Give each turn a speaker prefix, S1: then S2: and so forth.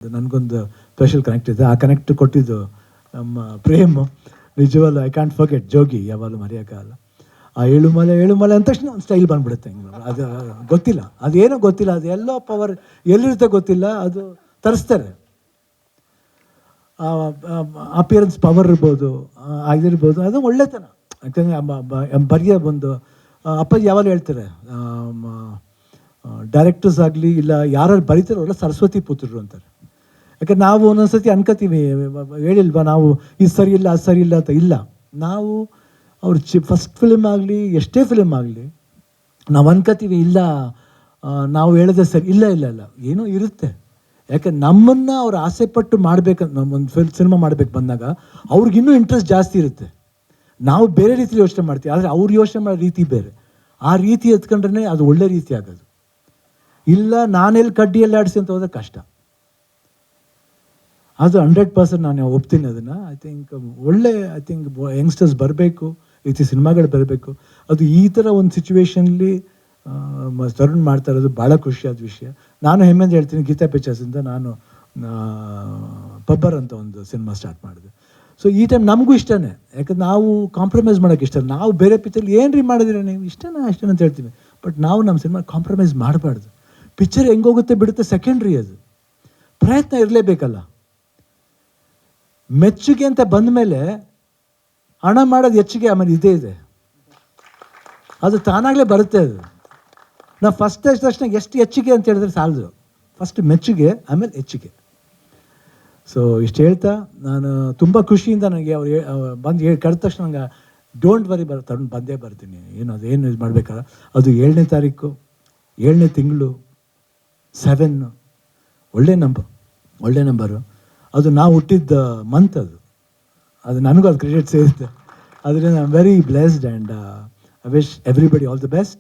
S1: ನನಗೊಂದು special connect ಇದೆ. ಆ ಕನೆಕ್ಟ್ ಕೊಟ್ಟಿದ್ದು ನಮ್ಮ ಪ್ರೇಮ್. ನಿಜವಲ್ಲ, ಐ ಕ್ಯಾಂಟ್ ಫರ್ಗೆಟ್. ಜೋಗಿ ಯಾವಾಗಲೂ ಮರೆಯೋಕ್ಕಾಗಲ್ಲ. ಆ ಏಳುಮಲೆ ಅಂದ ತಕ್ಷಣ ಒಂದು ಸ್ಟೈಲ್ ಬಂದ್ಬಿಡುತ್ತೆ. ಹಿಂಗೆ ಅದು ಗೊತ್ತಿಲ್ಲ, ಅದೇನೋ ಗೊತ್ತಿಲ್ಲ, ಅದು ಎಲ್ಲೋ ಪವರ್ ಎಲ್ಲಿರುತ್ತೆ ಗೊತ್ತಿಲ್ಲ, ಅದು ತರಿಸ್ತಾರೆ. ಅಪಿಯರೆನ್ಸ್ ಪವರ್ ಇರ್ಬೋದು, ಆಗಿರ್ಬೋದು, ಅದು ಒಳ್ಳೆತನ. ಯಾಕಂದರೆ ಬರೆಯೋ ಒಂದು ಅಪ್ಪಾಜಿ ಯಾವಾಗಲೂ ಹೇಳ್ತಾರೆ, ಡೈರೆಕ್ಟರ್ಸ್ ಆಗಲಿ ಇಲ್ಲ ಯಾರು ಬರೀತಾರೋ ಅವರೆಲ್ಲ ಸರಸ್ವತಿ ಪುತ್ರರು ಅಂತಾರೆ. ಯಾಕಂದ್ರೆ ನಾವು ಒಂದೊಂದ್ಸತಿ ಅನ್ಕೋತೀವಿ, ಹೇಳಿಲ್ವಾ ನಾವು ಇದು ಸರಿ ಇಲ್ಲ ಅದು ಸರಿ ಇಲ್ಲ ಅಂತ. ಇಲ್ಲ, ನಾವು ಅವ್ರ ಫಸ್ಟ್ ಫಿಲ್ಮ್ ಆಗಲಿ ಎಷ್ಟೇ ಫಿಲ್ಮ್ ಆಗಲಿ ನಾವು ಅನ್ಕೋತೀವಿ ಇಲ್ಲ ನಾವು ಹೇಳೋದೇ ಸರಿ. ಇಲ್ಲ ಇಲ್ಲ ಇಲ್ಲ, ಏನೋ ಇರುತ್ತೆ. ಯಾಕೆ ನಮ್ಮನ್ನು ಅವ್ರು ಆಸೆ ಪಟ್ಟು ಮಾಡ್ಬೇಕಂತ ನಮ್ಮೊಂದು ಸಿನಿಮಾ ಮಾಡ್ಬೇಕು ಬಂದಾಗ ಅವ್ರಿಗಿನ್ನೂ ಇಂಟ್ರೆಸ್ಟ್ ಜಾಸ್ತಿ ಇರುತ್ತೆ. ನಾವು ಬೇರೆ ರೀತಿಲಿ ಯೋಚನೆ ಮಾಡ್ತೀವಿ, ಆದರೆ ಅವ್ರು ಯೋಚನೆ ಮಾಡೋ ರೀತಿ ಬೇರೆ. ಆ ರೀತಿ ಎತ್ಕೊಂಡ್ರೆ ಅದು ಒಳ್ಳೆ ರೀತಿ ಆಗೋದು. ಇಲ್ಲ ನಾನೆಲ್ಲಿ ಕಡ್ಡಿಯಲ್ಲಿ ಆಡಿಸಿ ಅಂತ ಹೋದ್ರೆ ಕಷ್ಟ. ಅದು 100% ನಾನು ಒಪ್ತೀನಿ ಅದನ್ನು. ಐ ಥಿಂಕ್ ಯಂಗ್ಸ್ಟರ್ಸ್ ಬರಬೇಕು, ಈ ರೀತಿ ಸಿನಿಮಾಗಳು ಬರಬೇಕು. ಅದು ಈ ಥರ ಒಂದು ಸಿಚುವೇಶನ್ಲಿ ತರುಣ್ ಮಾಡ್ತಾ ಇರೋದು ಭಾಳ ಖುಷಿಯಾದ ವಿಷಯ. ನಾನು ಹೆಮ್ಮೆಂದು ಹೇಳ್ತೀನಿ, ಗೀತಾ ಪಿಕ್ಚರ್ಸಿಂದ ನಾನು ಪಬ್ಬರ್ ಅಂತ ಒಂದು ಸಿನಿಮಾ ಸ್ಟಾರ್ಟ್ ಮಾಡಿದೆ. ಸೊ ಈ ಟೈಮ್ ನಮಗೂ ಇಷ್ಟನೇ, ಯಾಕಂದ್ರೆ ನಾವು ಕಾಂಪ್ರಮೈಸ್ ಮಾಡೋಕ್ಕೆ ಇಷ್ಟ. ನಾವು ಬೇರೆ ಪಿಕ್ಚರ್ಲಿ ಏನು ರೀ ಮಾಡಿದ್ರೆ ನೀವು ಇಷ್ಟನಾ ಅಂತ ಹೇಳ್ತೀವಿ, ಬಟ್ ನಾವು ನಮ್ಮ ಸಿನಿಮಾ ಕಾಂಪ್ರಮೈಸ್ ಮಾಡಬಾರ್ದು. ಪಿಕ್ಚರ್ ಹೆಂಗೋಗುತ್ತೆ ಬಿಡುತ್ತೆ ಸೆಕೆಂಡ್ರಿ, ಅದು ಪ್ರಯತ್ನ ಇರಲೇಬೇಕಲ್ಲ. ಮೆಚ್ಚುಗೆ ಅಂತ ಬಂದ ಮೇಲೆ ಹಣ ಮಾಡೋದು ಹೆಚ್ಚಿಗೆ, ಆಮೇಲೆ ಇದೇ ಇದೆ, ಅದು ತಾನಾಗಲೇ ಬರುತ್ತೆ. ಅದು ನಾವು ಫಸ್ಟ್ ತಕ್ಷಣ ಎಷ್ಟು ಹೆಚ್ಚಿಗೆ ಅಂತ ಹೇಳಿದ್ರೆ ಸಾಲದು. ಫಸ್ಟ್ ಮೆಚ್ಚುಗೆ, ಆಮೇಲೆ ಹೆಚ್ಚಿಗೆ. ಸೊ ಇಷ್ಟು ಹೇಳ್ತಾ ನಾನು ತುಂಬ ಖುಷಿಯಿಂದ ನನಗೆ ಅವ್ರು ಬಂದು ಕರೆದ ತಕ್ಷಣ ನಂಗೆ ಡೋಂಟ್ ವರಿ ತಗೊಂಡು ಬಂದೇ ಬರ್ತೀನಿ. ಅದೇನು ಇದು ಮಾಡ್ಬೇಕಾದ್ರೆ ಅದು 7ನೇ ತಾರೀಕು 7ನೇ ತಿಂಗಳು 7, ಒಳ್ಳೆ ನಂಬರು. ಅದು ನಾವು ಹುಟ್ಟಿದ್ದ ಮಂತ್, ಅದು ನನಗೂ ಅದು ಕ್ರೆಡಿಟ್ ಸೇರುತ್ತೆ. ಅದರಿಂದ I am very blessed and I wish everybody all the best.